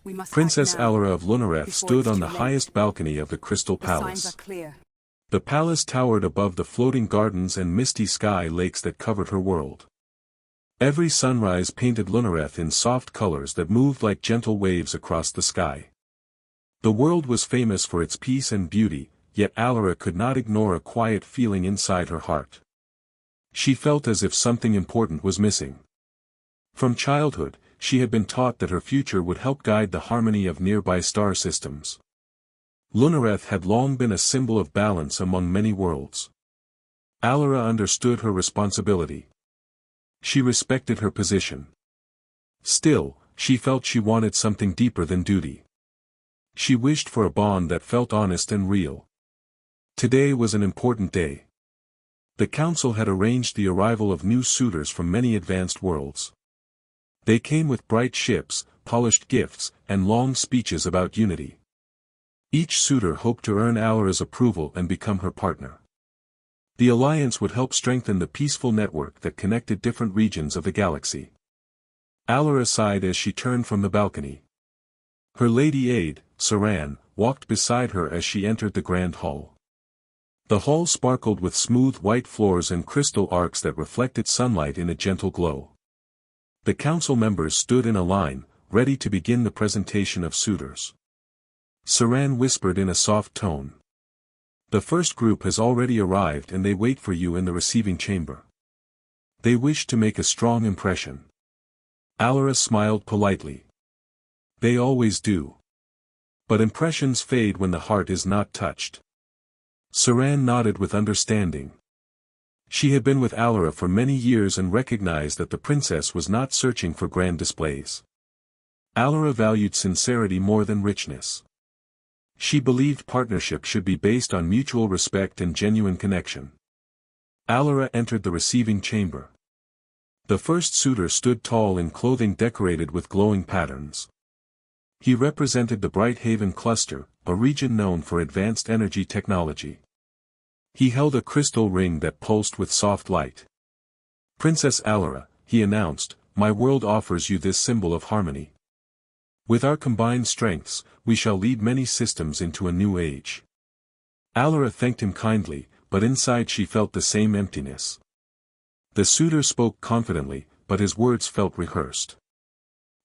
We must act Princess now, Alara of Lunareth before stood it's on too the late. highest balcony of the Crystal The signs Palace. are clear. The palace towered above the floating gardens and misty sky lakes that covered her world. Every sunrise painted Lunareth in soft colors that moved like gentle waves across the sky. The world was famous for its peace and beauty, yet Alara could not ignore a quiet feeling inside her heart. She felt as if something important was missing. From childhood, she had been taught that her future would help guide the harmony of nearby star systems. Lunareth had long been a symbol of balance among many worlds. Alara understood her responsibility. She respected her position. Still, she felt she wanted something deeper than duty. She wished for a bond that felt honest and real. Today was an important day. The council had arranged the arrival of new suitors from many advanced worlds. They came with bright ships, polished gifts, and long speeches about unity. Each suitor hoped to earn Alara's approval and become her partner. The alliance would help strengthen the peaceful network that connected different regions of the galaxy. Alara sighed as she turned from the balcony. Her lady aide, Saran, walked beside her as she entered the grand hall. The hall sparkled with smooth white floors and crystal arcs that reflected sunlight in a gentle glow. The council members stood in a line, ready to begin the presentation of suitors. Saran whispered in a soft tone. The first group has already arrived and they wait for you in the receiving chamber. They wish to make a strong impression. Alara smiled politely. They always do. But impressions fade when the heart is not touched. Saran nodded with understanding. She had been with Alara for many years and recognized that the princess was not searching for grand displays. Alara valued sincerity more than richness. She believed partnership should be based on mutual respect and genuine connection. Alara entered the receiving chamber. The first suitor stood tall in clothing decorated with glowing patterns. He represented the Bright Haven Cluster, a region known for advanced energy technology. He held a crystal ring that pulsed with soft light. Princess Alara, he announced, my world offers you this symbol of harmony. With our combined strengths, we shall lead many systems into a new age. Alara thanked him kindly, but inside she felt the same emptiness. The suitor spoke confidently, but his words felt rehearsed.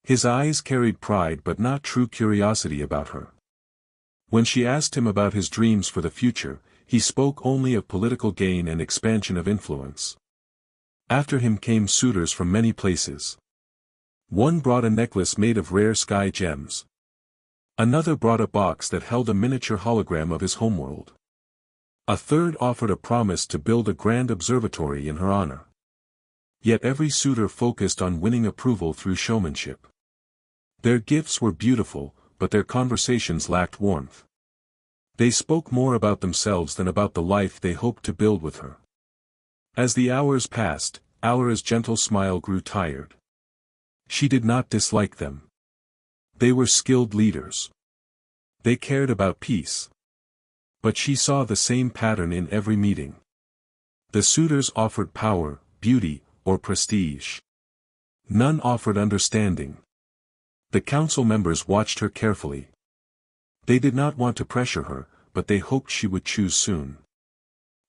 His eyes carried pride but not true curiosity about her. When she asked him about his dreams for the future, he spoke only of political gain and expansion of influence. After him came suitors from many places. One brought a necklace made of rare sky gems. Another brought a box that held a miniature hologram of his homeworld. A third offered a promise to build a grand observatory in her honor. Yet every suitor focused on winning approval through showmanship. Their gifts were beautiful, but their conversations lacked warmth. They spoke more about themselves than about the life they hoped to build with her. As the hours passed, Alara's gentle smile grew tired. She did not dislike them. They were skilled leaders. They cared about peace. But she saw the same pattern in every meeting. The suitors offered power, beauty, or prestige. None offered understanding. The council members watched her carefully. They did not want to pressure her, but they hoped she would choose soon.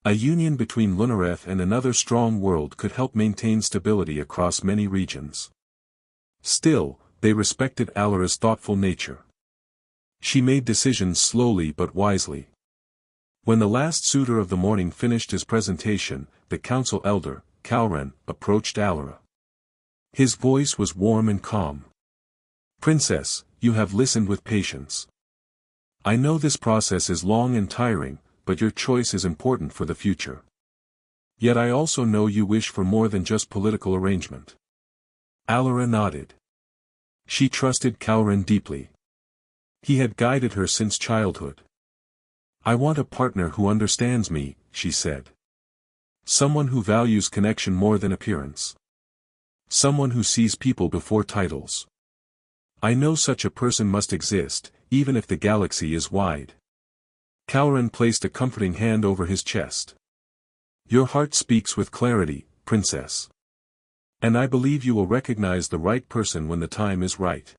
A union between Lunareth and another strong world could help maintain stability across many regions. Still, they respected Alara's thoughtful nature. She made decisions slowly but wisely. When the last suitor of the morning finished his presentation, the council elder, Kalran, approached Alara. His voice was warm and calm. Princess, you have listened with patience. I know this process is long and tiring, but your choice is important for the future. Yet I also know you wish for more than just political arrangement. Alara nodded. She trusted Kalran deeply. He had guided her since childhood. I want a partner who understands me, she said. Someone who values connection more than appearance. Someone who sees people before titles. I know such a person must exist, even if the galaxy is wide. Kalran placed a comforting hand over his chest. Your heart speaks with clarity, princess. And I believe you will recognize the right person when the time is right.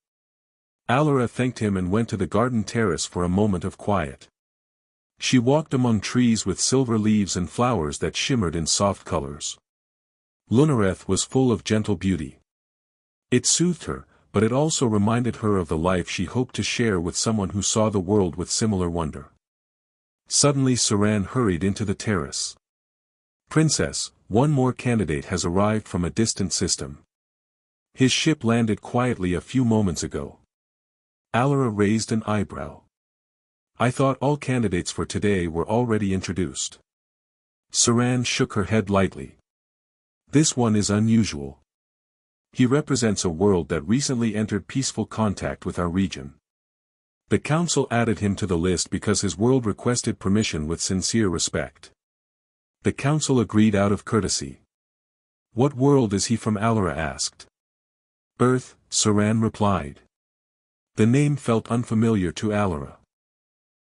Alara thanked him and went to the garden terrace for a moment of quiet. She walked among trees with silver leaves and flowers that shimmered in soft colors. Lunareth was full of gentle beauty. It soothed her, but it also reminded her of the life she hoped to share with someone who saw the world with similar wonder. Suddenly Saran hurried into the terrace. "Princess, one more candidate has arrived from a distant system. His ship landed quietly a few moments ago." Alara raised an eyebrow. "I thought all candidates for today were already introduced." Saran shook her head lightly. "This one is unusual. He represents a world that recently entered peaceful contact with our region. The council added him to the list because his world requested permission with sincere respect. The council agreed out of courtesy." "What world is he from?" Alara asked. "Earth," Saran replied. The name felt unfamiliar to Alara.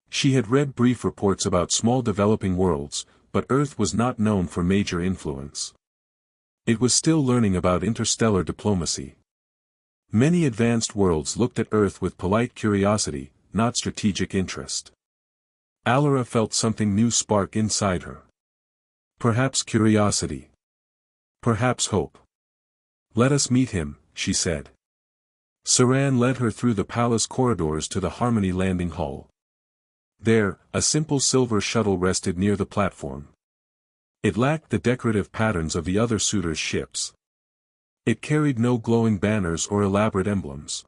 She had read brief reports about small developing worlds, but Earth was not known for major influence. It was still learning about interstellar diplomacy. Many advanced worlds looked at Earth with polite curiosity, not strategic interest. Alara felt something new spark inside her. Perhaps curiosity. Perhaps hope. "Let us meet him," she said. Saran led her through the palace corridors to the Harmony landing hall. There, a simple silver shuttle rested near the platform. It lacked the decorative patterns of the other suitors' ships. It carried no glowing banners or elaborate emblems.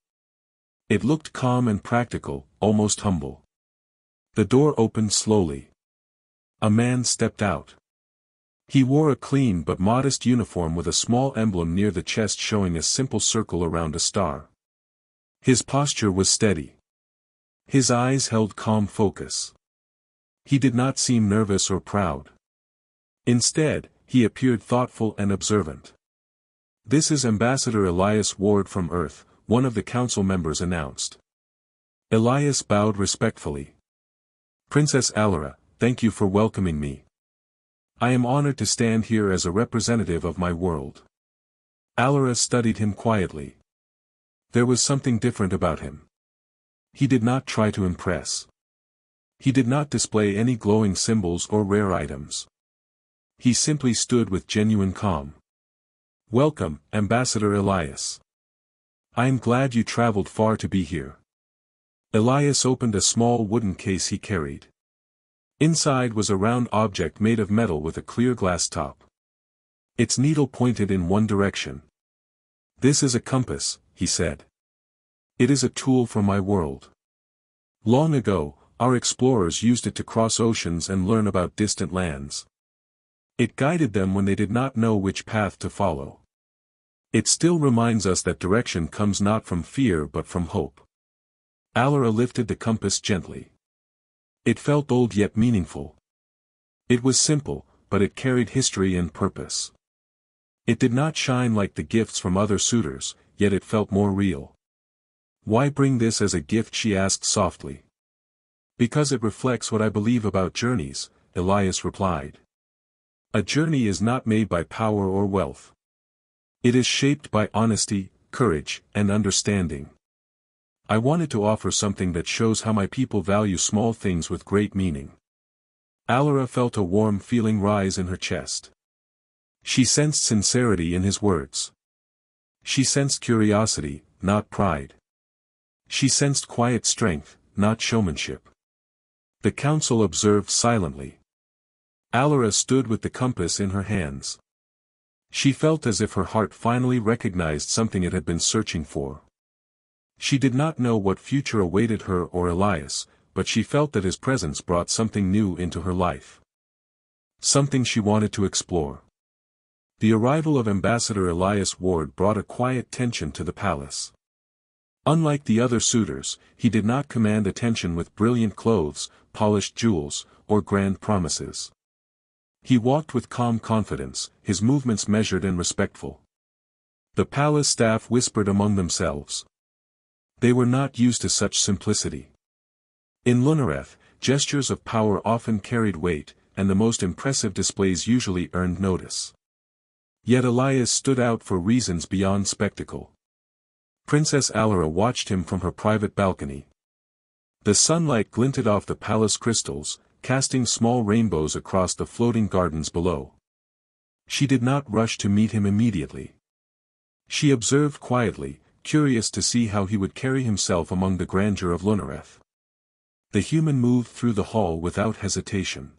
It looked calm and practical, almost humble. The door opened slowly. A man stepped out. He wore a clean but modest uniform with a small emblem near the chest showing a simple circle around a star. His posture was steady. His eyes held calm focus. He did not seem nervous or proud. Instead, he appeared thoughtful and observant. "This is Ambassador Elias Ward from Earth," one of the council members announced. Elias bowed respectfully. "Princess Alara, thank you for welcoming me. I am honored to stand here as a representative of my world." Alara studied him quietly. There was something different about him. He did not try to impress. He did not display any glowing symbols or rare items. He simply stood with genuine calm. "Welcome, Ambassador Elias. I am glad you traveled far to be here." Elias opened a small wooden case he carried. Inside was a round object made of metal with a clear glass top. Its needle pointed in one direction. "This is a compass," he said. "It is a tool for my world. Long ago, our explorers used it to cross oceans and learn about distant lands. It guided them when they did not know which path to follow. It still reminds us that direction comes not from fear but from hope." Alara lifted the compass gently. It felt old yet meaningful. It was simple, but it carried history and purpose. It did not shine like the gifts from other suitors, yet it felt more real. "Why bring this as a gift?" she asked softly. "Because it reflects what I believe about journeys," Elias replied. "A journey is not made by power or wealth. It is shaped by honesty, courage, and understanding. I wanted to offer something that shows how my people value small things with great meaning." Alara felt a warm feeling rise in her chest. She sensed sincerity in his words. She sensed curiosity, not pride. She sensed quiet strength, not showmanship. The council observed silently. Alara stood with the compass in her hands. She felt as if her heart finally recognized something it had been searching for. She did not know what future awaited her or Elias, but she felt that his presence brought something new into her life. Something she wanted to explore. The arrival of Ambassador Elias Ward brought a quiet tension to the palace. Unlike the other suitors, he did not command attention with brilliant clothes, polished jewels, or grand promises. He walked with calm confidence, his movements measured and respectful. The palace staff whispered among themselves. They were not used to such simplicity. In Lunareth, gestures of power often carried weight, and the most impressive displays usually earned notice. Yet Elias stood out for reasons beyond spectacle. Princess Alara watched him from her private balcony. The sunlight glinted off the palace crystals, casting small rainbows across the floating gardens below. She did not rush to meet him immediately. She observed quietly, curious to see how he would carry himself among the grandeur of Lunareth. The human moved through the hall without hesitation.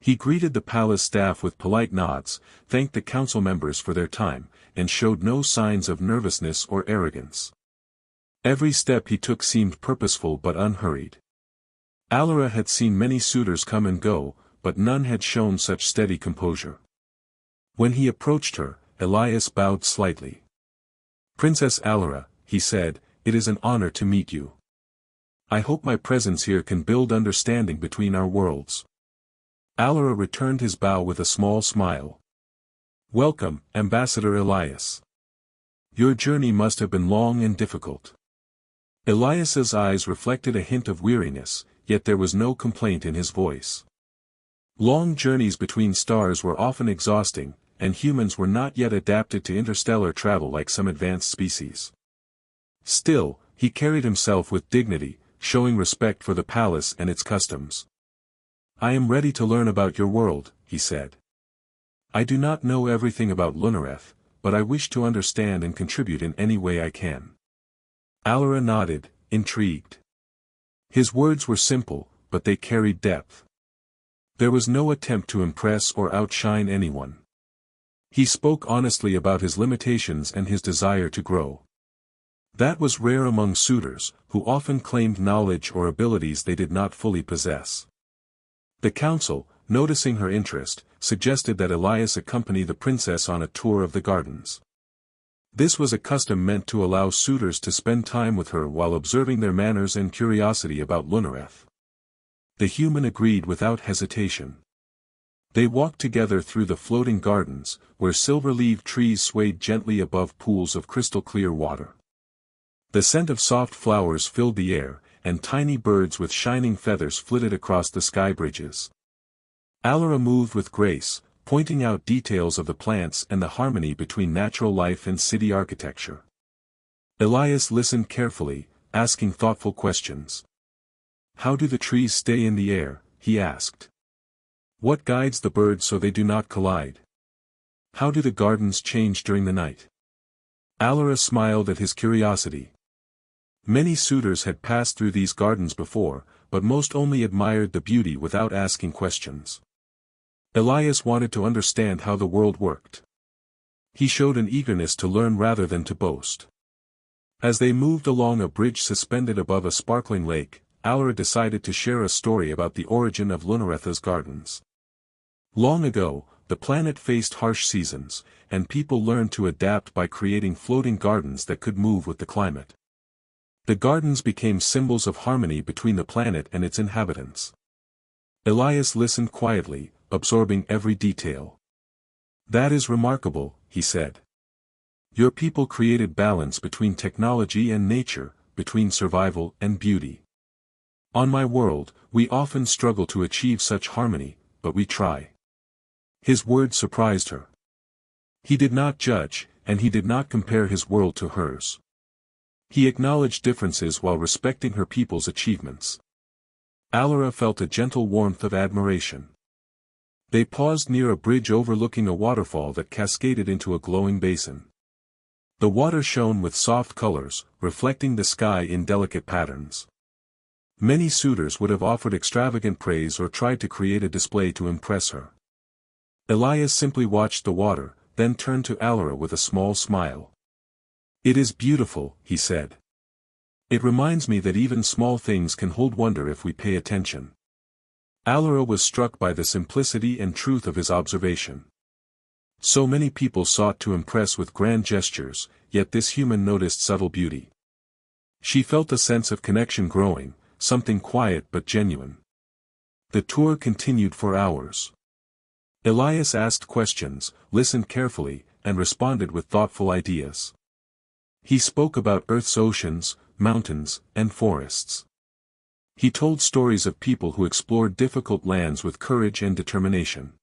He greeted the palace staff with polite nods, thanked the council members for their time, and showed no signs of nervousness or arrogance. Every step he took seemed purposeful but unhurried. Alara had seen many suitors come and go, but none had shown such steady composure. When he approached her, Elias bowed slightly. "Princess Alara," he said, "it is an honor to meet you. I hope my presence here can build understanding between our worlds." Alara returned his bow with a small smile. "Welcome, Ambassador Elias. Your journey must have been long and difficult." Elias's eyes reflected a hint of weariness, yet there was no complaint in his voice. Long journeys between stars were often exhausting, and humans were not yet adapted to interstellar travel like some advanced species. Still, he carried himself with dignity, showing respect for the palace and its customs. "I am ready to learn about your world," he said. "I do not know everything about Lunareth, but I wish to understand and contribute in any way I can." Alara nodded, intrigued. His words were simple, but they carried depth. There was no attempt to impress or outshine anyone. He spoke honestly about his limitations and his desire to grow. That was rare among suitors, who often claimed knowledge or abilities they did not fully possess. The council, noticing her interest, suggested that Elias accompany the princess on a tour of the gardens. This was a custom meant to allow suitors to spend time with her while observing their manners and curiosity about Lunareth. The human agreed without hesitation. They walked together through the floating gardens, where silver-leaved trees swayed gently above pools of crystal-clear water. The scent of soft flowers filled the air, and tiny birds with shining feathers flitted across the sky bridges. Alara moved with grace, pointing out details of the plants and the harmony between natural life and city architecture. Elias listened carefully, asking thoughtful questions. "How do the trees stay in the air?" he asked. "What guides the birds so they do not collide? How do the gardens change during the night?" Alara smiled at his curiosity. Many suitors had passed through these gardens before, but most only admired the beauty without asking questions. Elias wanted to understand how the world worked. He showed an eagerness to learn rather than to boast. As they moved along a bridge suspended above a sparkling lake, Alara decided to share a story about the origin of Lunareth's gardens. Long ago, the planet faced harsh seasons, and people learned to adapt by creating floating gardens that could move with the climate. The gardens became symbols of harmony between the planet and its inhabitants. Elias listened quietly, absorbing every detail. "That is remarkable," he said. "Your people created balance between technology and nature, between survival and beauty. On my world, we often struggle to achieve such harmony, but we try." His words surprised her. He did not judge, and he did not compare his world to hers. He acknowledged differences while respecting her people's achievements. Alara felt a gentle warmth of admiration. They paused near a bridge overlooking a waterfall that cascaded into a glowing basin. The water shone with soft colors, reflecting the sky in delicate patterns. Many suitors would have offered extravagant praise or tried to create a display to impress her. Elias simply watched the water, then turned to Alara with a small smile. "It is beautiful," he said. "It reminds me that even small things can hold wonder if we pay attention." Alara was struck by the simplicity and truth of his observation. So many people sought to impress with grand gestures, yet this human noticed subtle beauty. She felt a sense of connection growing, something quiet but genuine. The tour continued for hours. Elias asked questions, listened carefully, and responded with thoughtful ideas. He spoke about Earth's oceans, mountains, and forests. He told stories of people who explored difficult lands with courage and determination.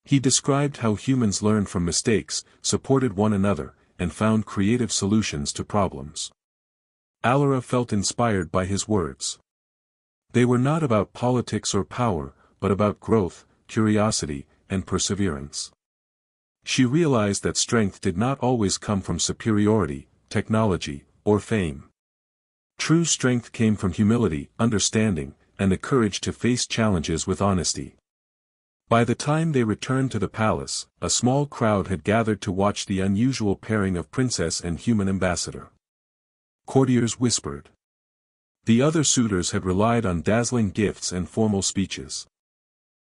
He described how humans learned from mistakes, supported one another, and found creative solutions to problems. Alara felt inspired by his words. They were not about politics or power, but about growth, curiosity, and perseverance. She realized that strength did not always come from superiority, technology, or fame. True strength came from humility, understanding, and the courage to face challenges with honesty. By the time they returned to the palace, a small crowd had gathered to watch the unusual pairing of princess and human ambassador. Courtiers whispered. The other suitors had relied on dazzling gifts and formal speeches.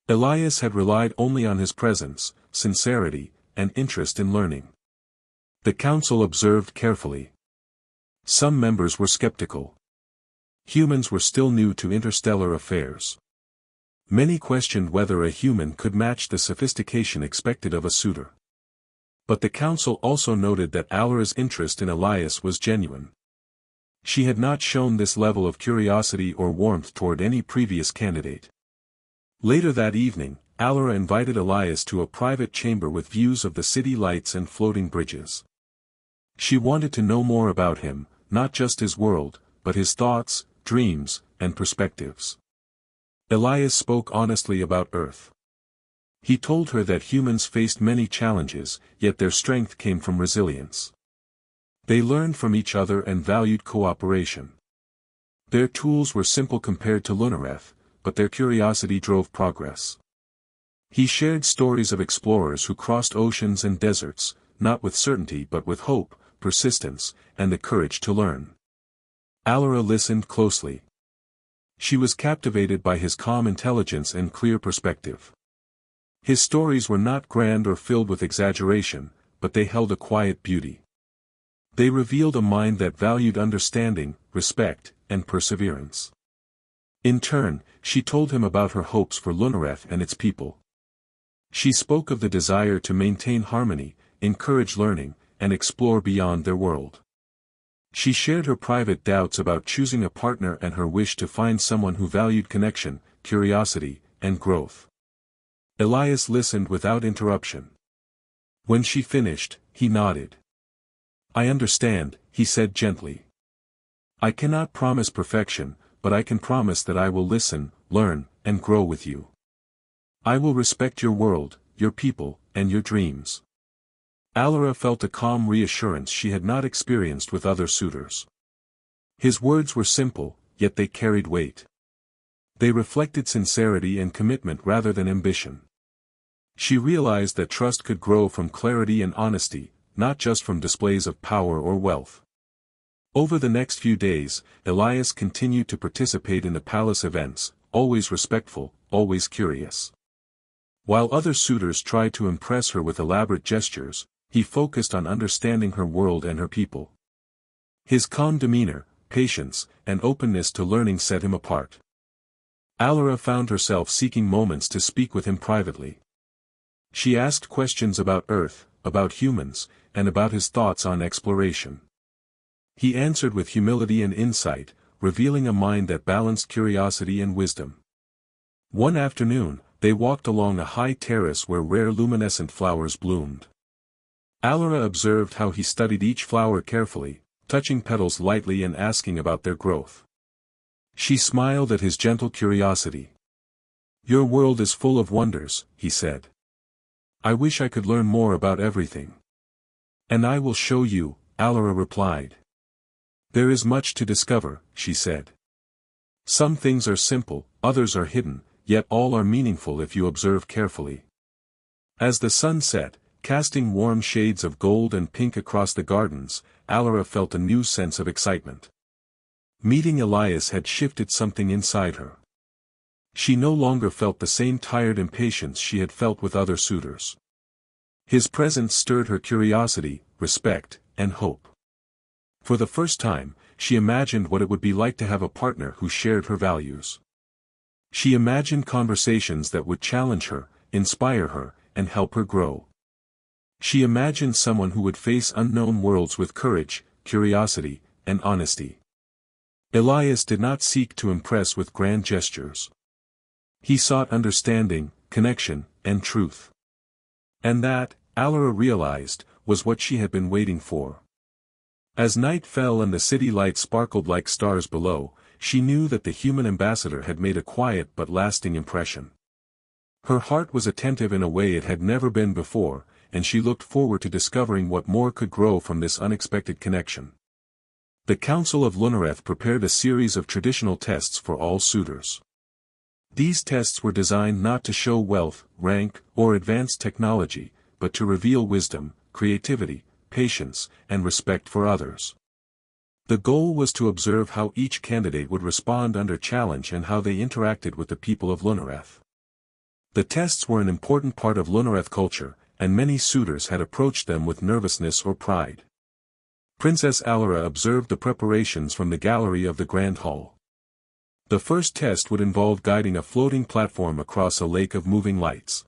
Elias had relied only on his presence, sincerity, and interest in learning. The council observed carefully. Some members were skeptical. Humans were still new to interstellar affairs. Many questioned whether a human could match the sophistication expected of a suitor. But the council also noted that Alara's interest in Elias was genuine. She had not shown this level of curiosity or warmth toward any previous candidate. Later that evening, Alara invited Elias to a private chamber with views of the city lights and floating bridges. She wanted to know more about him, not just his world, but his thoughts, dreams, and perspectives. Elias spoke honestly about Earth. He told her that humans faced many challenges, yet their strength came from resilience. They learned from each other and valued cooperation. Their tools were simple compared to Lunareth, but their curiosity drove progress. He shared stories of explorers who crossed oceans and deserts, not with certainty but with hope, persistence, and the courage to learn. Alara listened closely. She was captivated by his calm intelligence and clear perspective. His stories were not grand or filled with exaggeration, but they held a quiet beauty. They revealed a mind that valued understanding, respect, and perseverance. In turn, she told him about her hopes for Lunareth and its people. She spoke of the desire to maintain harmony, encourage learning, and explore beyond their world. She shared her private doubts about choosing a partner and her wish to find someone who valued connection, curiosity, and growth. Elias listened without interruption. When she finished, he nodded. "I understand," he said gently. "I cannot promise perfection, but I can promise that I will listen, learn, and grow with you. I will respect your world, your people, and your dreams." Alara felt a calm reassurance she had not experienced with other suitors. His words were simple, yet they carried weight. They reflected sincerity and commitment rather than ambition. She realized that trust could grow from clarity and honesty, not just from displays of power or wealth. Over the next few days, Elias continued to participate in the palace events, always respectful, always curious. While other suitors tried to impress her with elaborate gestures, he focused on understanding her world and her people. His calm demeanor, patience, and openness to learning set him apart. Alara found herself seeking moments to speak with him privately. She asked questions about Earth, about humans, and about his thoughts on exploration. He answered with humility and insight, revealing a mind that balanced curiosity and wisdom. One afternoon, they walked along a high terrace where rare luminescent flowers bloomed. Alara observed how he studied each flower carefully, touching petals lightly and asking about their growth. She smiled at his gentle curiosity. "Your world is full of wonders," he said. "I wish I could learn more about everything." "And I will show you," Alara replied. "There is much to discover," she said. "Some things are simple, others are hidden, yet all are meaningful if you observe carefully." As the sun set, casting warm shades of gold and pink across the gardens, Alara felt a new sense of excitement. Meeting Elias had shifted something inside her. She no longer felt the same tired impatience she had felt with other suitors. His presence stirred her curiosity, respect, and hope. For the first time, she imagined what it would be like to have a partner who shared her values. She imagined conversations that would challenge her, inspire her, and help her grow. She imagined someone who would face unknown worlds with courage, curiosity, and honesty. Elias did not seek to impress with grand gestures. He sought understanding, connection, and truth. And that, Alara realized, was what she had been waiting for. As night fell and the city lights sparkled like stars below, she knew that the human ambassador had made a quiet but lasting impression. Her heart was attentive in a way it had never been before, and she looked forward to discovering what more could grow from this unexpected connection. The Council of Lunareth prepared a series of traditional tests for all suitors. These tests were designed not to show wealth, rank, or advanced technology, but to reveal wisdom, creativity, patience, and respect for others. The goal was to observe how each candidate would respond under challenge and how they interacted with the people of Lunareth. The tests were an important part of Lunareth culture, and many suitors had approached them with nervousness or pride. Princess Alara observed the preparations from the gallery of the Grand Hall. The first test would involve guiding a floating platform across a lake of moving lights.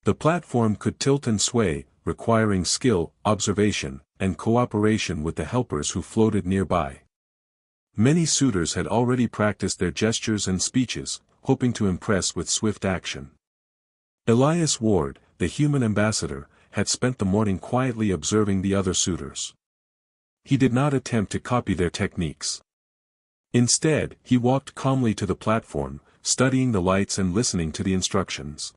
The platform could tilt and sway, requiring skill, observation, and cooperation with the helpers who floated nearby. Many suitors had already practiced their gestures and speeches, hoping to impress with swift action. Elias Ward, the human ambassador, had spent the morning quietly observing the other suitors. He did not attempt to copy their techniques. Instead, he walked calmly to the platform, studying the lights and listening to the instructions.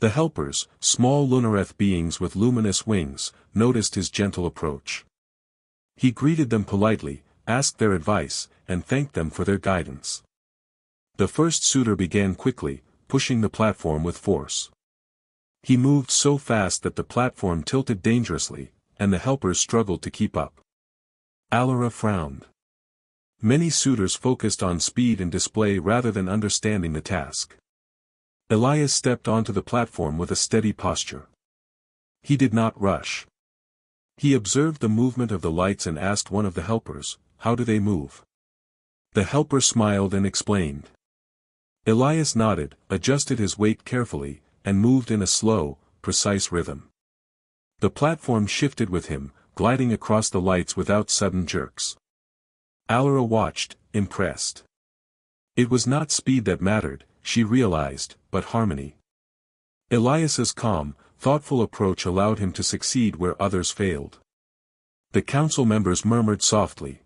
The helpers, small Lunareth beings with luminous wings, noticed his gentle approach. He greeted them politely, asked their advice, and thanked them for their guidance. The first suitor began quickly, pushing the platform with force. He moved so fast that the platform tilted dangerously, and the helpers struggled to keep up. Alara frowned. Many suitors focused on speed and display rather than understanding the task. Elias stepped onto the platform with a steady posture. He did not rush. He observed the movement of the lights and asked one of the helpers, "How do they move?" The helper smiled and explained. Elias nodded, adjusted his weight carefully, and moved in a slow, precise rhythm. The platform shifted with him, gliding across the lights without sudden jerks. Alara watched, impressed. It was not speed that mattered, she realized, but harmony. Elias's calm, thoughtful approach allowed him to succeed where others failed. The council members murmured softly.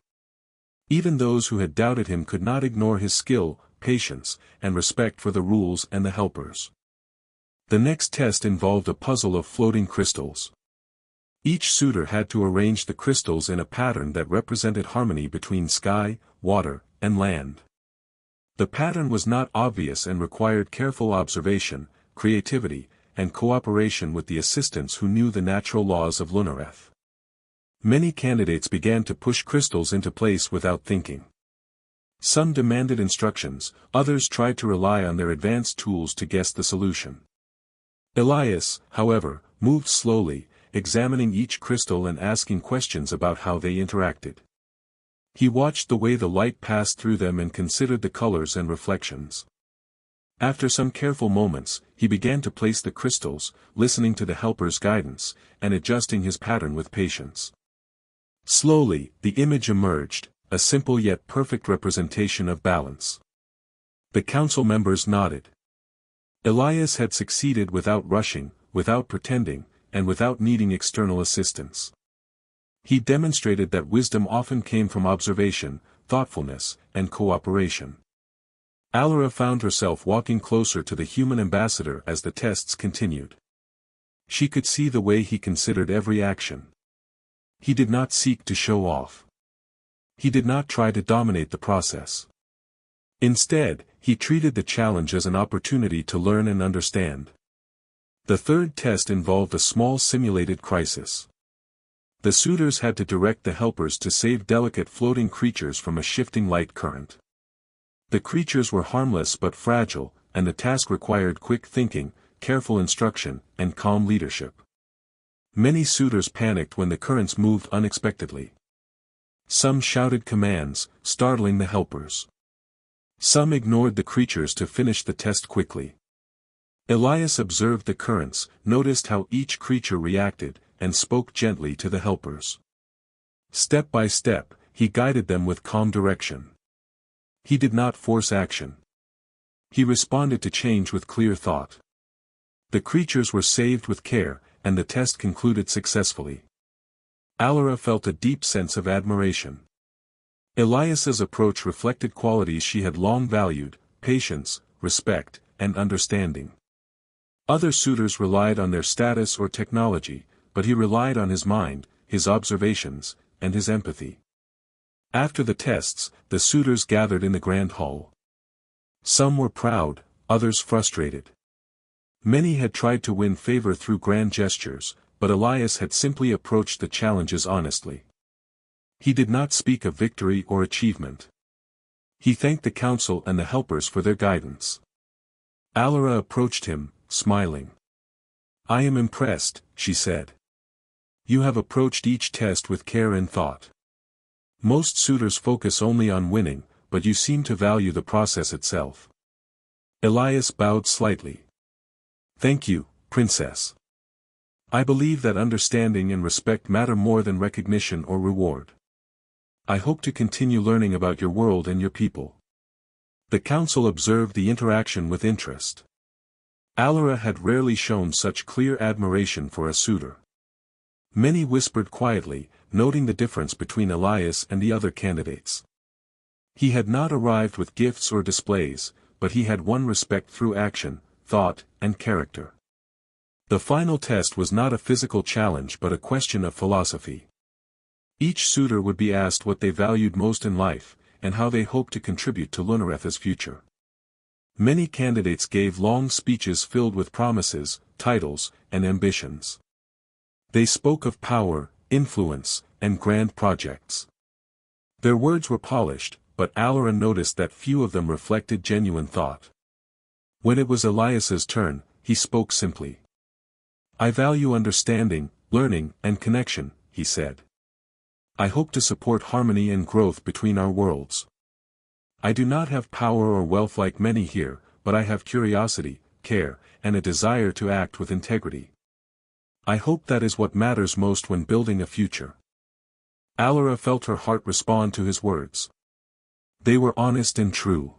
Even those who had doubted him could not ignore his skill, patience, and respect for the rules and the helpers. The next test involved a puzzle of floating crystals. Each suitor had to arrange the crystals in a pattern that represented harmony between sky, water, and land. The pattern was not obvious and required careful observation, creativity, and cooperation with the assistants who knew the natural laws of Lunareth. Many candidates began to push crystals into place without thinking. Some demanded instructions, others tried to rely on their advanced tools to guess the solution. Elias, however, moved slowly, examining each crystal and asking questions about how they interacted. He watched the way the light passed through them and considered the colors and reflections. After some careful moments, he began to place the crystals, listening to the helper's guidance, and adjusting his pattern with patience. Slowly, the image emerged, a simple yet perfect representation of balance. The council members nodded. Elias had succeeded without rushing, without pretending, and without needing external assistance. He demonstrated that wisdom often came from observation, thoughtfulness, and cooperation. Alara found herself walking closer to the human ambassador as the tests continued. She could see the way he considered every action. He did not seek to show off. He did not try to dominate the process. Instead, he treated the challenge as an opportunity to learn and understand. The third test involved a small simulated crisis. The suitors had to direct the helpers to save delicate floating creatures from a shifting light current. The creatures were harmless but fragile, and the task required quick thinking, careful instruction, and calm leadership. Many suitors panicked when the currents moved unexpectedly. Some shouted commands, startling the helpers. Some ignored the creatures to finish the test quickly. Elias observed the currents, noticed how each creature reacted, and spoke gently to the helpers. Step by step, he guided them with calm direction. He did not force action. He responded to change with clear thought. The creatures were saved with care, and the test concluded successfully. Alara felt a deep sense of admiration. Elias's approach reflected qualities she had long valued: patience, respect, and understanding. Other suitors relied on their status or technology, but he relied on his mind, his observations, and his empathy. After the tests, the suitors gathered in the grand hall. Some were proud, others frustrated. Many had tried to win favor through grand gestures, but Elias had simply approached the challenges honestly. He did not speak of victory or achievement. He thanked the council and the helpers for their guidance. Alara approached him, smiling. "I am impressed," she said. "You have approached each test with care and thought. Most suitors focus only on winning, but you seem to value the process itself." Elias bowed slightly. "Thank you, Princess. I believe that understanding and respect matter more than recognition or reward. I hope to continue learning about your world and your people." The council observed the interaction with interest. Alara had rarely shown such clear admiration for a suitor. Many whispered quietly, noting the difference between Elias and the other candidates. He had not arrived with gifts or displays, but he had won respect through action, thought, and character. The final test was not a physical challenge but a question of philosophy. Each suitor would be asked what they valued most in life, and how they hoped to contribute to Lunaretha's future. Many candidates gave long speeches filled with promises, titles, and ambitions. They spoke of power, influence, and grand projects. Their words were polished, but Alara noticed that few of them reflected genuine thought. When it was Elias's turn, he spoke simply. "I value understanding, learning, and connection," he said. "I hope to support harmony and growth between our worlds. I do not have power or wealth like many here, but I have curiosity, care, and a desire to act with integrity. I hope that is what matters most when building a future." Alara felt her heart respond to his words. They were honest and true.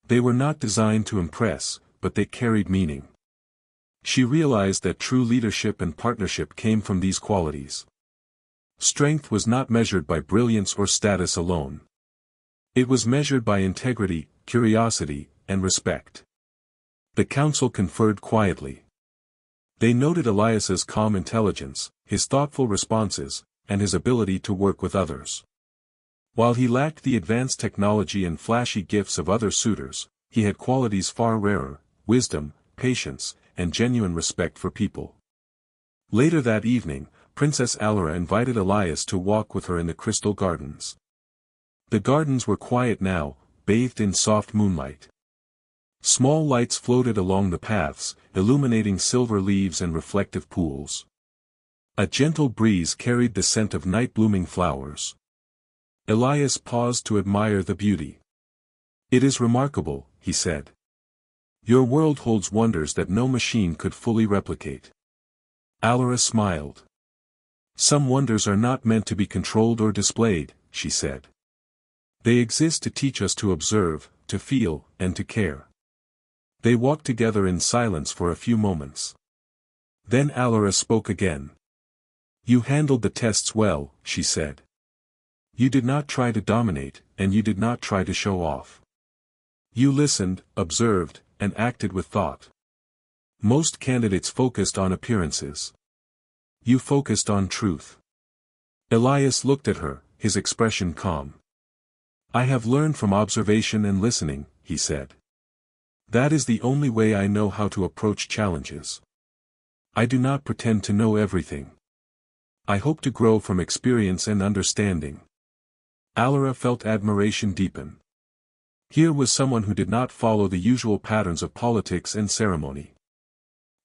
They were not designed to impress, but they carried meaning. She realized that true leadership and partnership came from these qualities. Strength was not measured by brilliance or status alone. It was measured by integrity, curiosity, and respect. The council conferred quietly. They noted Elias's calm intelligence, his thoughtful responses, and his ability to work with others. While he lacked the advanced technology and flashy gifts of other suitors, he had qualities far rarer: wisdom, patience, and genuine respect for people. Later that evening, Princess Alara invited Elias to walk with her in the crystal gardens. The gardens were quiet now, bathed in soft moonlight. Small lights floated along the paths, illuminating silver leaves and reflective pools. A gentle breeze carried the scent of night-blooming flowers. Elias paused to admire the beauty. "It is remarkable," he said. "Your world holds wonders that no machine could fully replicate." Alara smiled. "Some wonders are not meant to be controlled or displayed," she said. "They exist to teach us to observe, to feel, and to care." They walked together in silence for a few moments. Then Alara spoke again. "You handled the tests well," she said. "You did not try to dominate, and you did not try to show off. You listened, observed, and acted with thought. Most candidates focused on appearances. You focused on truth." Elias looked at her, his expression calm. "I have learned from observation and listening," he said. "That is the only way I know how to approach challenges. I do not pretend to know everything. I hope to grow from experience and understanding." Alara felt admiration deepen. Here was someone who did not follow the usual patterns of politics and ceremony.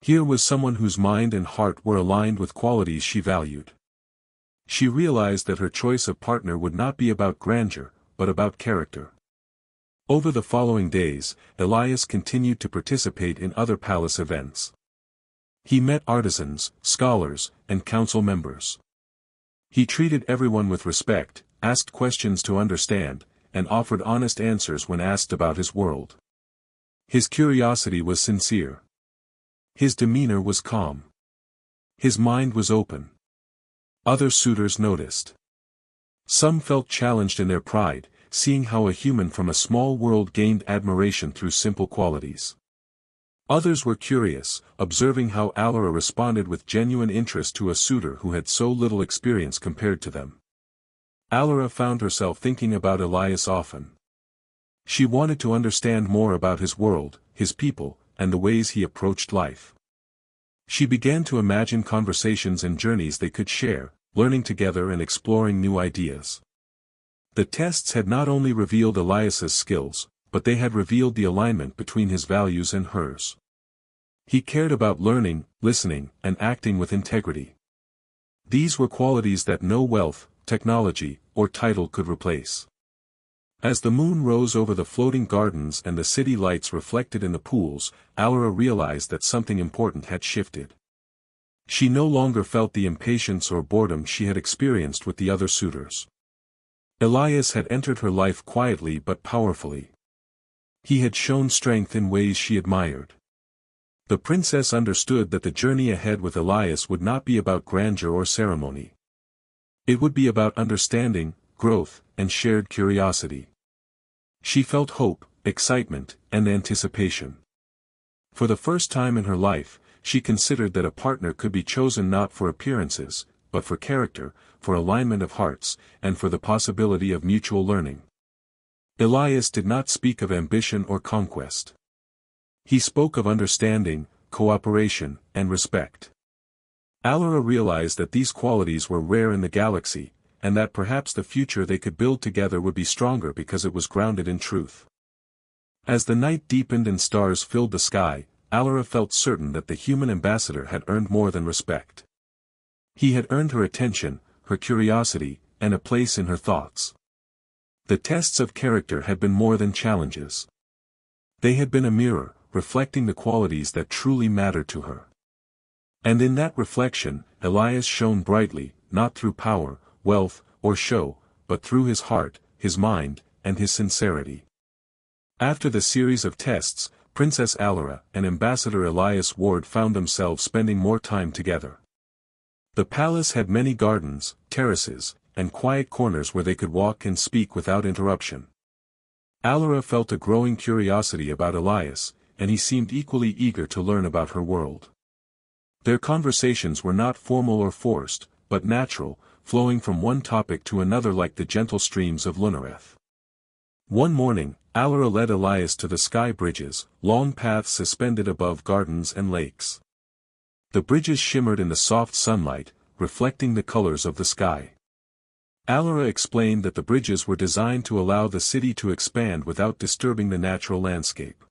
Here was someone whose mind and heart were aligned with qualities she valued. She realized that her choice of partner would not be about grandeur, but about character. Over the following days, Elias continued to participate in other palace events. He met artisans, scholars, and council members. He treated everyone with respect, asked questions to understand, and offered honest answers when asked about his world. His curiosity was sincere. His demeanor was calm. His mind was open. Other suitors noticed. Some felt challenged in their pride, seeing how a human from a small world gained admiration through simple qualities. Others were curious, observing how Alara responded with genuine interest to a suitor who had so little experience compared to them. Alara found herself thinking about Elias often. She wanted to understand more about his world, his people, and the ways he approached life. She began to imagine conversations and journeys they could share, learning together and exploring new ideas. The tests had not only revealed Elias's skills, but they had revealed the alignment between his values and hers. He cared about learning, listening, and acting with integrity. These were qualities that no wealth, technology, or title could replace. As the moon rose over the floating gardens and the city lights reflected in the pools, Alara realized that something important had shifted. She no longer felt the impatience or boredom she had experienced with the other suitors. Elias had entered her life quietly but powerfully. He had shown strength in ways she admired. The princess understood that the journey ahead with Elias would not be about grandeur or ceremony. It would be about understanding, growth, and shared curiosity. She felt hope, excitement, and anticipation. For the first time in her life, she considered that a partner could be chosen not for appearances, but for character, for alignment of hearts, and for the possibility of mutual learning. Elias did not speak of ambition or conquest. He spoke of understanding, cooperation, and respect. Alara realized that these qualities were rare in the galaxy, and that perhaps the future they could build together would be stronger because it was grounded in truth. As the night deepened and stars filled the sky, Alara felt certain that the human ambassador had earned more than respect. He had earned her attention, her curiosity, and a place in her thoughts. The tests of character had been more than challenges. They had been a mirror, reflecting the qualities that truly mattered to her. And in that reflection, Elias shone brightly, not through power, wealth, or show, but through his heart, his mind, and his sincerity. After the series of tests, Princess Alara and Ambassador Elias Ward found themselves spending more time together. The palace had many gardens, terraces, and quiet corners where they could walk and speak without interruption. Alara felt a growing curiosity about Elias, and he seemed equally eager to learn about her world. Their conversations were not formal or forced, but natural, flowing from one topic to another like the gentle streams of Lunareth. One morning, Alara led Elias to the sky bridges, long paths suspended above gardens and lakes. The bridges shimmered in the soft sunlight, reflecting the colors of the sky. Alara explained that the bridges were designed to allow the city to expand without disturbing the natural landscape.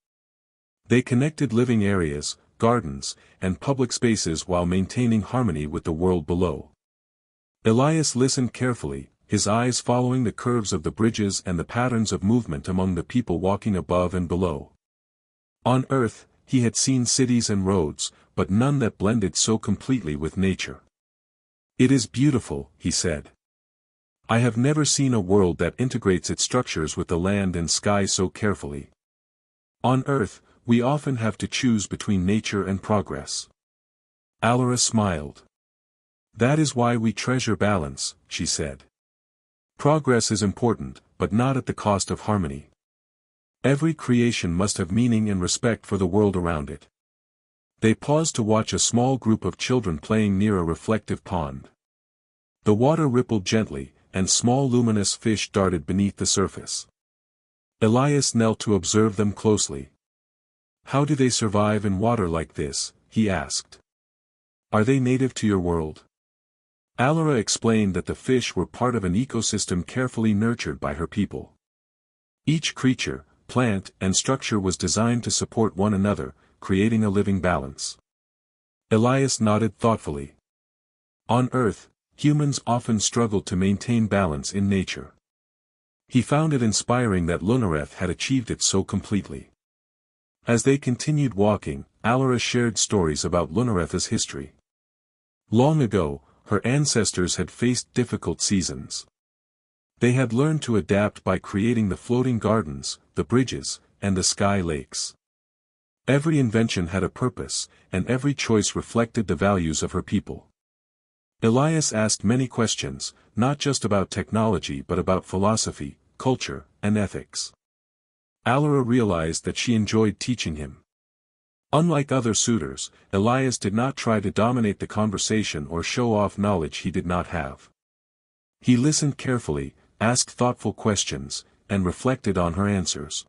They connected living areas, gardens, and public spaces while maintaining harmony with the world below. Elias listened carefully, his eyes following the curves of the bridges and the patterns of movement among the people walking above and below. On Earth, he had seen cities and roads, but none that blended so completely with nature. "It is beautiful," he said. "I have never seen a world that integrates its structures with the land and sky so carefully. On Earth, we often have to choose between nature and progress." Alara smiled. "That is why we treasure balance," she said. "Progress is important, but not at the cost of harmony. Every creation must have meaning and respect for the world around it." They paused to watch a small group of children playing near a reflective pond. The water rippled gently, and small luminous fish darted beneath the surface. Elias knelt to observe them closely. "How do they survive in water like this?" he asked. "Are they native to your world?" Alara explained that the fish were part of an ecosystem carefully nurtured by her people. Each creature, plant, and structure was designed to support one another, creating a living balance. Elias nodded thoughtfully. On Earth, humans often struggle to maintain balance in nature. He found it inspiring that Lunareth had achieved it so completely. As they continued walking, Alara shared stories about Lunareth's history. Long ago, her ancestors had faced difficult seasons. They had learned to adapt by creating the floating gardens, the bridges, and the sky lakes. Every invention had a purpose, and every choice reflected the values of her people. Elias asked many questions, not just about technology but about philosophy, culture, and ethics. Alara realized that she enjoyed teaching him. Unlike other suitors, Elias did not try to dominate the conversation or show off knowledge he did not have. He listened carefully, asked thoughtful questions, and reflected on her answers.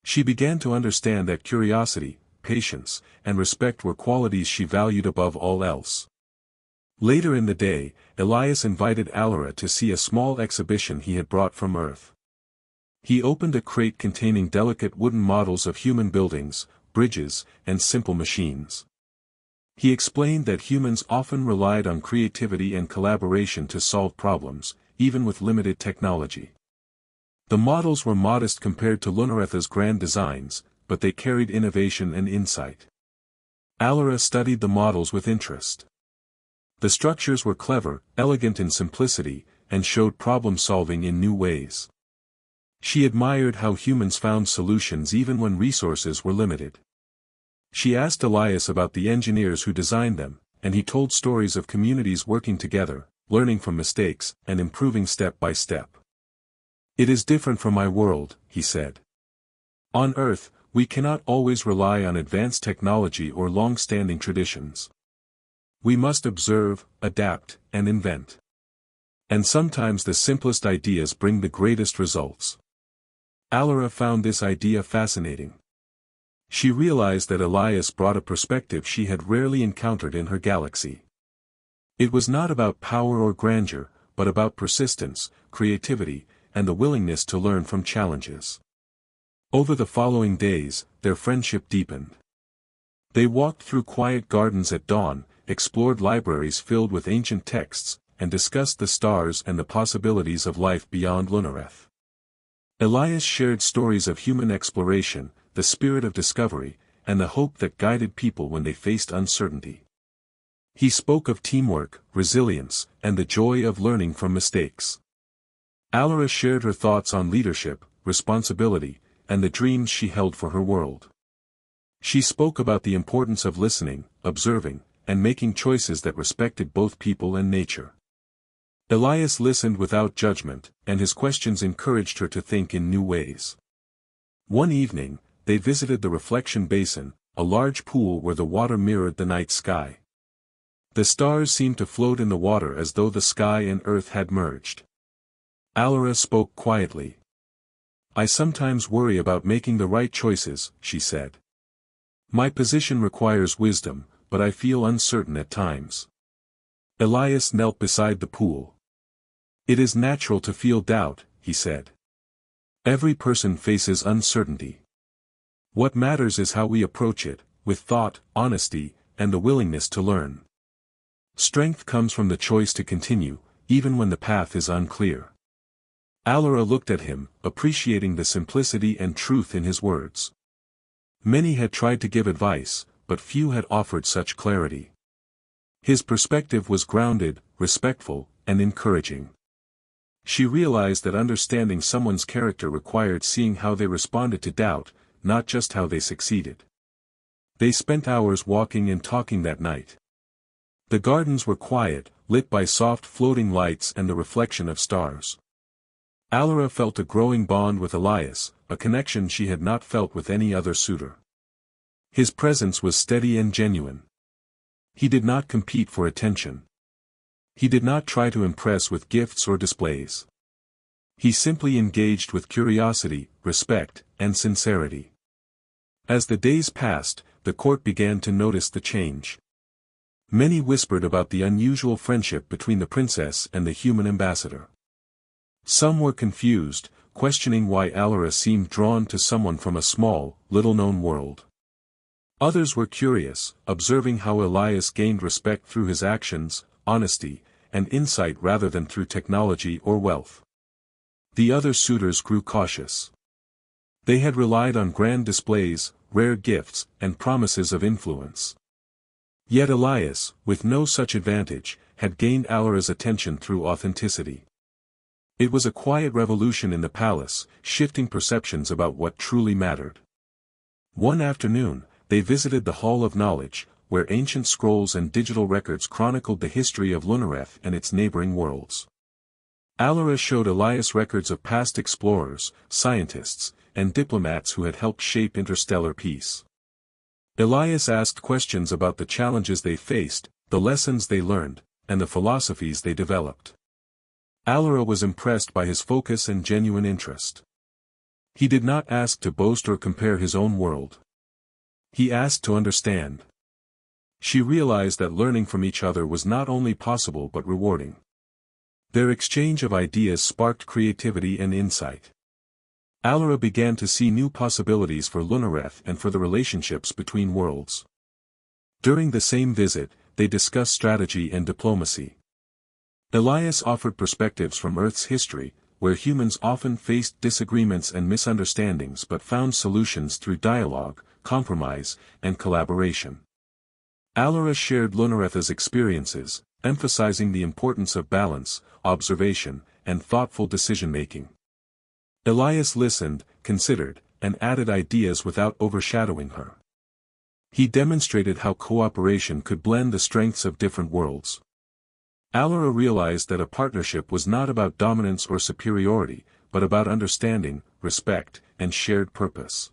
She began to understand that curiosity, patience, and respect were qualities she valued above all else. Later in the day, Elias invited Alara to see a small exhibition he had brought from Earth. He opened a crate containing delicate wooden models of human buildings, bridges, and simple machines. He explained that humans often relied on creativity and collaboration to solve problems, even with limited technology. The models were modest compared to Lunaretha's grand designs, but they carried innovation and insight. Alara studied the models with interest. The structures were clever, elegant in simplicity, and showed problem-solving in new ways. She admired how humans found solutions even when resources were limited. She asked Elias about the engineers who designed them, and he told stories of communities working together, learning from mistakes, and improving step by step. "It is different from my world," he said. "On Earth, we cannot always rely on advanced technology or long-standing traditions. We must observe, adapt, and invent. And sometimes the simplest ideas bring the greatest results." Alara found this idea fascinating. She realized that Elias brought a perspective she had rarely encountered in her galaxy. It was not about power or grandeur, but about persistence, creativity, and the willingness to learn from challenges. Over the following days, their friendship deepened. They walked through quiet gardens at dawn, explored libraries filled with ancient texts, and discussed the stars and the possibilities of life beyond Lunareth. Elias shared stories of human exploration, the spirit of discovery, and the hope that guided people when they faced uncertainty. He spoke of teamwork, resilience, and the joy of learning from mistakes. Alara shared her thoughts on leadership, responsibility, and the dreams she held for her world. She spoke about the importance of listening, observing, and making choices that respected both people and nature. Elias listened without judgment, and his questions encouraged her to think in new ways. One evening, they visited the reflection basin, a large pool where the water mirrored the night sky. The stars seemed to float in the water as though the sky and earth had merged. Alara spoke quietly. "I sometimes worry about making the right choices," she said. "My position requires wisdom, but I feel uncertain at times." Elias knelt beside the pool. "It is natural to feel doubt," he said. "Every person faces uncertainty. What matters is how we approach it, with thought, honesty, and the willingness to learn. Strength comes from the choice to continue, even when the path is unclear." Alara looked at him, appreciating the simplicity and truth in his words. Many had tried to give advice, but few had offered such clarity. His perspective was grounded, respectful, and encouraging. She realized that understanding someone's character required seeing how they responded to doubt, not just how they succeeded. They spent hours walking and talking that night. The gardens were quiet, lit by soft floating lights and the reflection of stars. Alara felt a growing bond with Elias, a connection she had not felt with any other suitor. His presence was steady and genuine. He did not compete for attention. He did not try to impress with gifts or displays. He simply engaged with curiosity, respect, and sincerity. As the days passed, the court began to notice the change. Many whispered about the unusual friendship between the princess and the human ambassador. Some were confused, questioning why Alara seemed drawn to someone from a small, little-known world. Others were curious, observing how Elias gained respect through his actions, honesty, and insight rather than through technology or wealth. The other suitors grew cautious. They had relied on grand displays, rare gifts, and promises of influence. Yet Elias, with no such advantage, had gained Alara's attention through authenticity. It was a quiet revolution in the palace, shifting perceptions about what truly mattered. One afternoon, they visited the Hall of Knowledge, where ancient scrolls and digital records chronicled the history of Lunareth and its neighboring worlds. Alara showed Elias records of past explorers, scientists, and diplomats who had helped shape interstellar peace. Elias asked questions about the challenges they faced, the lessons they learned, and the philosophies they developed. Alara was impressed by his focus and genuine interest. He did not ask to boast or compare his own world. He asked to understand. She realized that learning from each other was not only possible but rewarding. Their exchange of ideas sparked creativity and insight. Alara began to see new possibilities for Lunareth and for the relationships between worlds. During the same visit, they discussed strategy and diplomacy. Elias offered perspectives from Earth's history, where humans often faced disagreements and misunderstandings but found solutions through dialogue, compromise, and collaboration. Alara shared Lunareth's experiences, emphasizing the importance of balance, observation, and thoughtful decision-making. Elias listened, considered, and added ideas without overshadowing her. He demonstrated how cooperation could blend the strengths of different worlds. Alara realized that a partnership was not about dominance or superiority, but about understanding, respect, and shared purpose.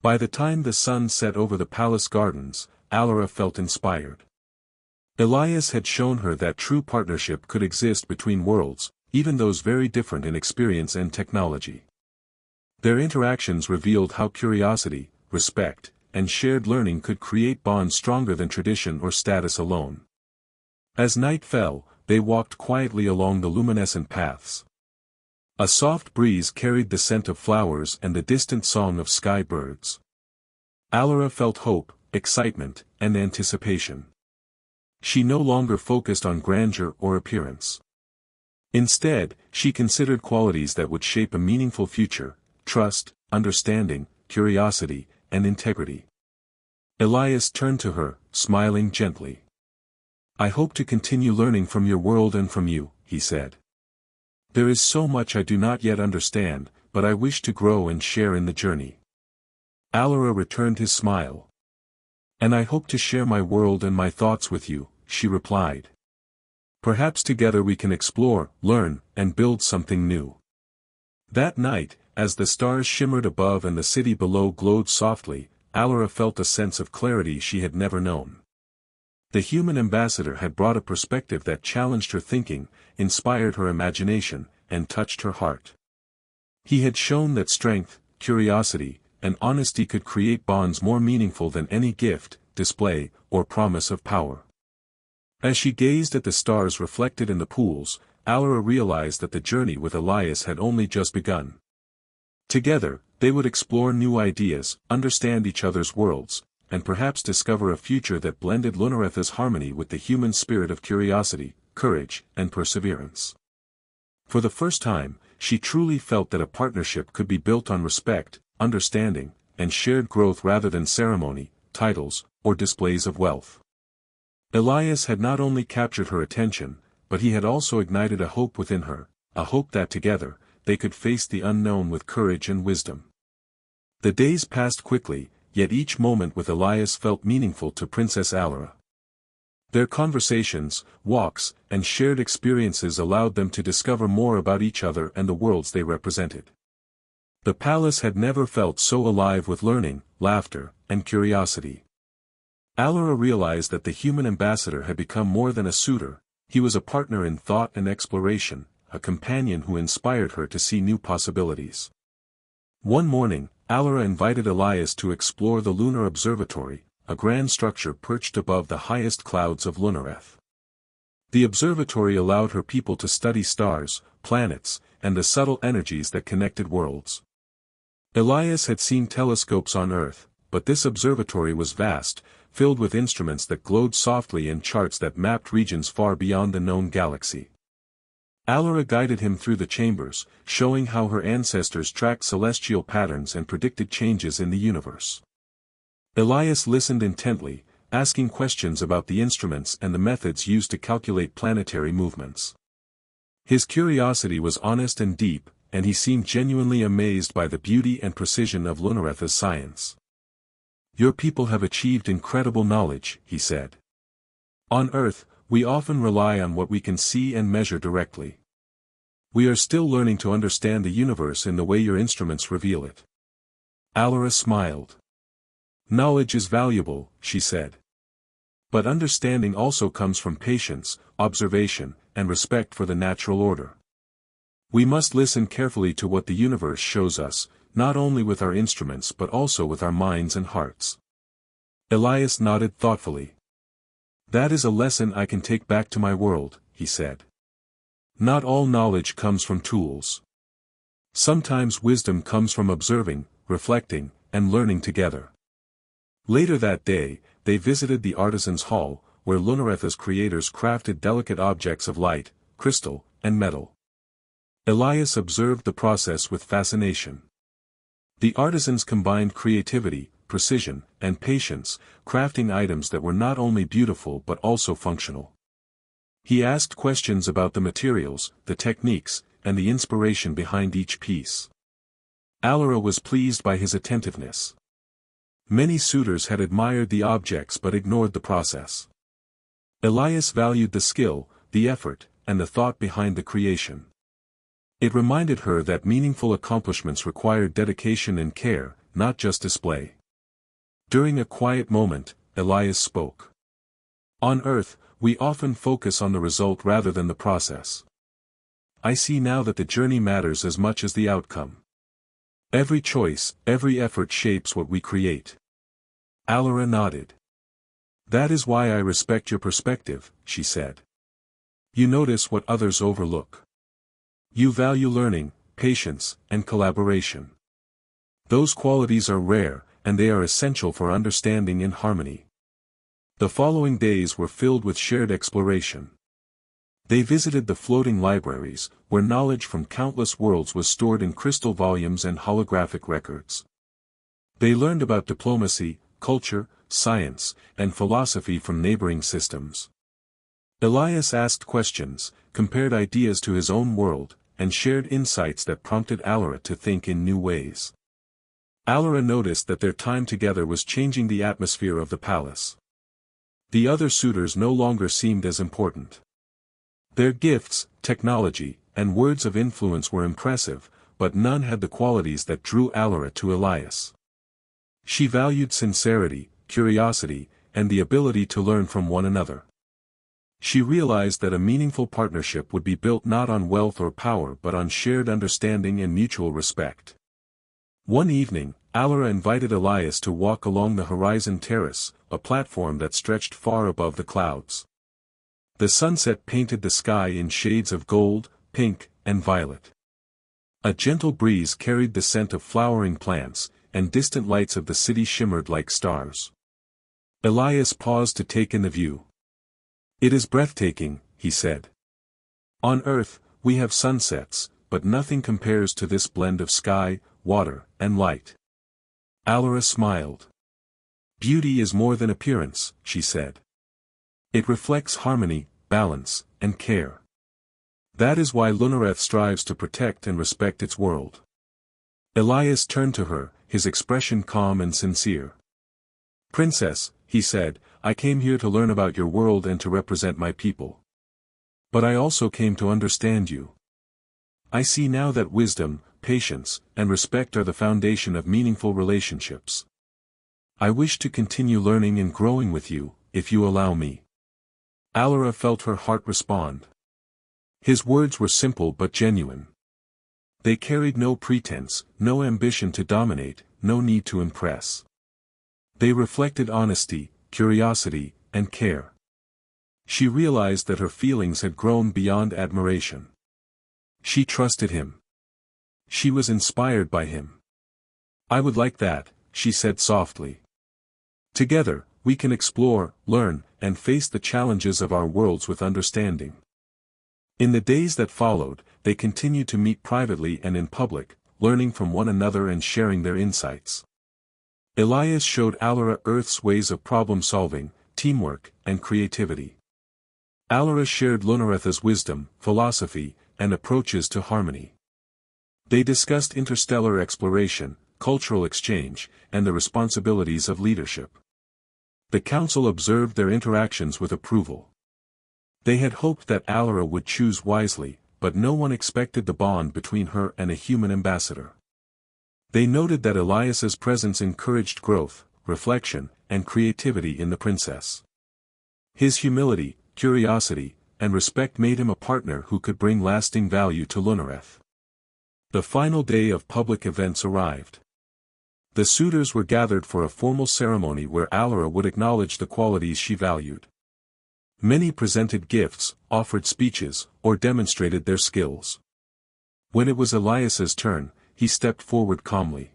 By the time the sun set over the palace gardens, Alara felt inspired. Elias had shown her that true partnership could exist between worlds, even those very different in experience and technology. Their interactions revealed how curiosity, respect, and shared learning could create bonds stronger than tradition or status alone. As night fell, they walked quietly along the luminescent paths. A soft breeze carried the scent of flowers and the distant song of sky birds. Alara felt hope, excitement, and anticipation. She no longer focused on grandeur or appearance. Instead, she considered qualities that would shape a meaningful future: trust, understanding, curiosity, and integrity. Elias turned to her, smiling gently. "I hope to continue learning from your world and from you," he said. "There is so much I do not yet understand, but I wish to grow and share in the journey." Alara returned his smile. "And I hope to share my world and my thoughts with you," she replied. "Perhaps together we can explore, learn, and build something new." That night, as the stars shimmered above and the city below glowed softly, Alara felt a sense of clarity she had never known. The human ambassador had brought a perspective that challenged her thinking, inspired her imagination, and touched her heart. He had shown that strength, curiosity, and honesty could create bonds more meaningful than any gift, display, or promise of power. As she gazed at the stars reflected in the pools, Alara realized that the journey with Elias had only just begun. Together, they would explore new ideas, understand each other's worlds, and perhaps discover a future that blended Lunareth's harmony with the human spirit of curiosity, courage, and perseverance. For the first time, she truly felt that a partnership could be built on respect, understanding, and shared growth rather than ceremony, titles, or displays of wealth. Elias had not only captured her attention, but he had also ignited a hope within her, a hope that together, they could face the unknown with courage and wisdom. The days passed quickly, yet each moment with Elias felt meaningful to Princess Alara. Their conversations, walks, and shared experiences allowed them to discover more about each other and the worlds they represented. The palace had never felt so alive with learning, laughter, and curiosity. Alara realized that the human ambassador had become more than a suitor, he was a partner in thought and exploration, a companion who inspired her to see new possibilities. One morning, Alara invited Elias to explore the lunar observatory, a grand structure perched above the highest clouds of Lunareth. The observatory allowed her people to study stars, planets, and the subtle energies that connected worlds. Elias had seen telescopes on Earth, but this observatory was vast, filled with instruments that glowed softly and charts that mapped regions far beyond the known galaxy. Alara guided him through the chambers, showing how her ancestors tracked celestial patterns and predicted changes in the universe. Elias listened intently, asking questions about the instruments and the methods used to calculate planetary movements. His curiosity was honest and deep, and he seemed genuinely amazed by the beauty and precision of Lunareth's science. Your people have achieved incredible knowledge, he said. On Earth, we often rely on what we can see and measure directly. We are still learning to understand the universe in the way your instruments reveal it. Alara smiled. Knowledge is valuable, she said. But understanding also comes from patience, observation, and respect for the natural order. We must listen carefully to what the universe shows us, not only with our instruments but also with our minds and hearts. Elias nodded thoughtfully. That is a lesson I can take back to my world, he said. Not all knowledge comes from tools. Sometimes wisdom comes from observing, reflecting, and learning together. Later that day, they visited the artisans' hall, where Lunaretha's creators crafted delicate objects of light, crystal, and metal. Elias observed the process with fascination. The artisans combined creativity, precision, and patience, crafting items that were not only beautiful but also functional. He asked questions about the materials, the techniques, and the inspiration behind each piece. Alara was pleased by his attentiveness. Many suitors had admired the objects but ignored the process. Elias valued the skill, the effort, and the thought behind the creation. It reminded her that meaningful accomplishments required dedication and care, not just display. During a quiet moment, Elias spoke. On Earth, we often focus on the result rather than the process. I see now that the journey matters as much as the outcome. Every choice, every effort shapes what we create. Alara nodded. That is why I respect your perspective, she said. You notice what others overlook. You value learning, patience, and collaboration. Those qualities are rare, and they are essential for understanding and harmony. The following days were filled with shared exploration. They visited the floating libraries, where knowledge from countless worlds was stored in crystal volumes and holographic records. They learned about diplomacy, culture, science, and philosophy from neighboring systems. Elias asked questions, compared ideas to his own world, and shared insights that prompted Alara to think in new ways. Alara noticed that their time together was changing the atmosphere of the palace. The other suitors no longer seemed as important. Their gifts, technology, and words of influence were impressive, but none had the qualities that drew Alara to Elias. She valued sincerity, curiosity, and the ability to learn from one another. She realized that a meaningful partnership would be built not on wealth or power but on shared understanding and mutual respect. One evening, Alara invited Elias to walk along the horizon terrace, a platform that stretched far above the clouds. The sunset painted the sky in shades of gold, pink, and violet. A gentle breeze carried the scent of flowering plants, and distant lights of the city shimmered like stars. Elias paused to take in the view. It is breathtaking, he said. On Earth, we have sunsets, but nothing compares to this blend of sky, water, and light. Alara smiled. Beauty is more than appearance, she said. It reflects harmony, balance, and care. That is why Lunareth strives to protect and respect its world. Elias turned to her, his expression calm and sincere. Princess, he said, I came here to learn about your world and to represent my people. But I also came to understand you. I see now that wisdom, patience, and respect are the foundation of meaningful relationships. I wish to continue learning and growing with you, if you allow me. Alara felt her heart respond. His words were simple but genuine. They carried no pretense, no ambition to dominate, no need to impress. They reflected honesty, curiosity, and care. She realized that her feelings had grown beyond admiration. She trusted him. She was inspired by him. I would like that, she said softly. Together, we can explore, learn, and face the challenges of our worlds with understanding. In the days that followed, they continued to meet privately and in public, learning from one another and sharing their insights. Elias showed Alara Earth's ways of problem-solving, teamwork, and creativity. Alara shared Lunaretha's wisdom, philosophy, and approaches to harmony. They discussed interstellar exploration, cultural exchange, and the responsibilities of leadership. The council observed their interactions with approval. They had hoped that Alara would choose wisely, but no one expected the bond between her and a human ambassador. They noted that Elias's presence encouraged growth, reflection, and creativity in the princess. His humility, curiosity, and respect made him a partner who could bring lasting value to Lunareth. The final day of public events arrived. The suitors were gathered for a formal ceremony where Alara would acknowledge the qualities she valued. Many presented gifts, offered speeches, or demonstrated their skills. When it was Elias's turn, he stepped forward calmly.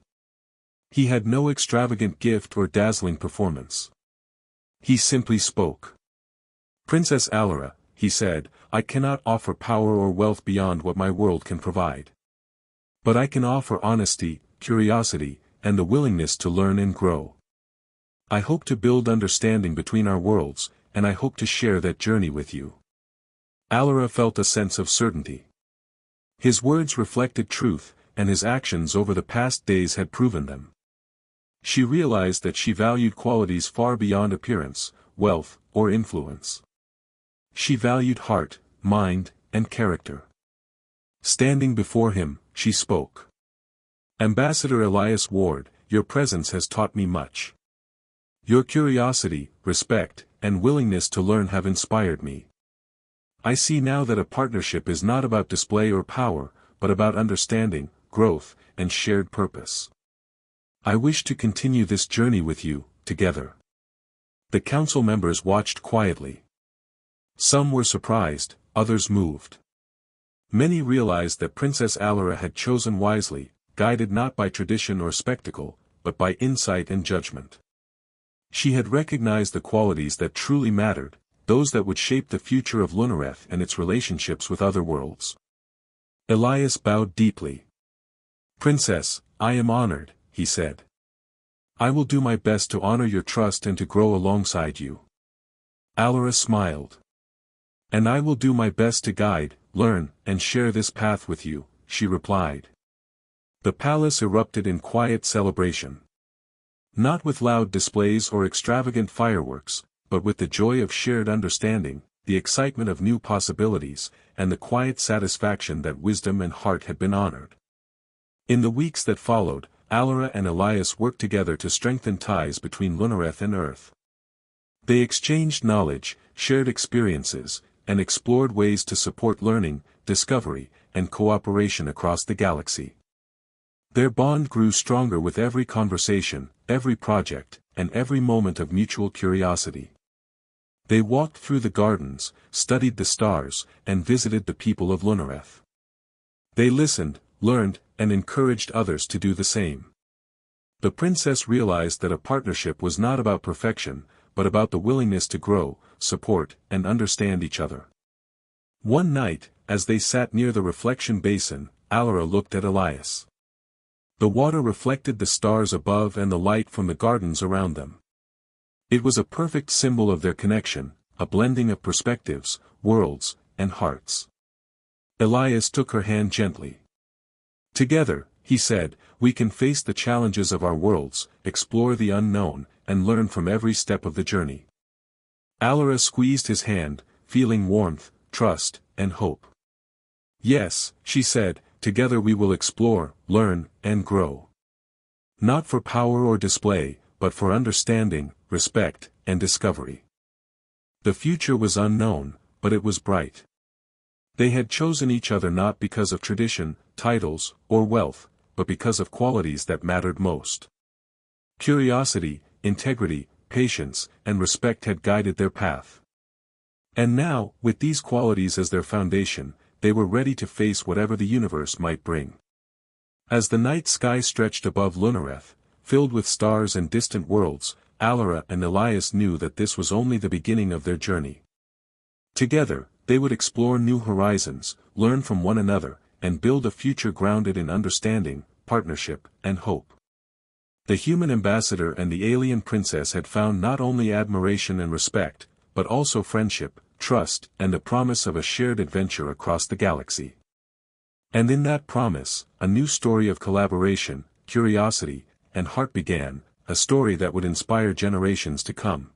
He had no extravagant gift or dazzling performance. He simply spoke. "Princess Alara," he said, "I cannot offer power or wealth beyond what my world can provide. But I can offer honesty, curiosity, and the willingness to learn and grow. I hope to build understanding between our worlds, and I hope to share that journey with you." Alara felt a sense of certainty. His words reflected truth, and his actions over the past days had proven them. She realized that she valued qualities far beyond appearance, wealth, or influence. She valued heart, mind, and character. Standing before him, she spoke. "Ambassador Elias Ward, your presence has taught me much. Your curiosity, respect, and willingness to learn have inspired me. I see now that a partnership is not about display or power, but about understanding, growth, and shared purpose. I wish to continue this journey with you, together." The council members watched quietly. Some were surprised, others moved. Many realized that Princess Alara had chosen wisely, guided not by tradition or spectacle, but by insight and judgment. She had recognized the qualities that truly mattered, those that would shape the future of Lunareth and its relationships with other worlds. Elias bowed deeply. "Princess, I am honored," he said. "I will do my best to honor your trust and to grow alongside you." Alara smiled. "And I will do my best to guide, learn, and share this path with you," she replied. The palace erupted in quiet celebration. Not with loud displays or extravagant fireworks, but with the joy of shared understanding, the excitement of new possibilities, and the quiet satisfaction that wisdom and heart had been honored. In the weeks that followed, Alara and Elias worked together to strengthen ties between Lunareth and Earth. They exchanged knowledge, shared experiences, and explored ways to support learning, discovery, and cooperation across the galaxy. Their bond grew stronger with every conversation, every project, and every moment of mutual curiosity. They walked through the gardens, studied the stars, and visited the people of Lunareth. They listened, learned, and encouraged others to do the same. The princess realized that a partnership was not about perfection, but about the willingness to grow, support, and understand each other. One night, as they sat near the reflection basin, Alara looked at Elias. The water reflected the stars above and the light from the gardens around them. It was a perfect symbol of their connection, a blending of perspectives, worlds, and hearts. Elias took her hand gently. "Together," he said, "we can face the challenges of our worlds, explore the unknown, and learn from every step of the journey." Alara squeezed his hand, feeling warmth, trust, and hope. "Yes," she said, "together we will explore, learn, and grow. Not for power or display, but for understanding, respect, and discovery." The future was unknown, but it was bright. They had chosen each other not because of tradition, titles, or wealth, but because of qualities that mattered most. Curiosity, integrity, patience, and respect had guided their path. And now, with these qualities as their foundation, they were ready to face whatever the universe might bring. As the night sky stretched above Lunareth, filled with stars and distant worlds, Alara and Elias knew that this was only the beginning of their journey. Together, they would explore new horizons, learn from one another, and build a future grounded in understanding, partnership, and hope. The human ambassador and the alien princess had found not only admiration and respect, but also friendship, trust, and the promise of a shared adventure across the galaxy. And in that promise, a new story of collaboration, curiosity, and heart began, a story that would inspire generations to come.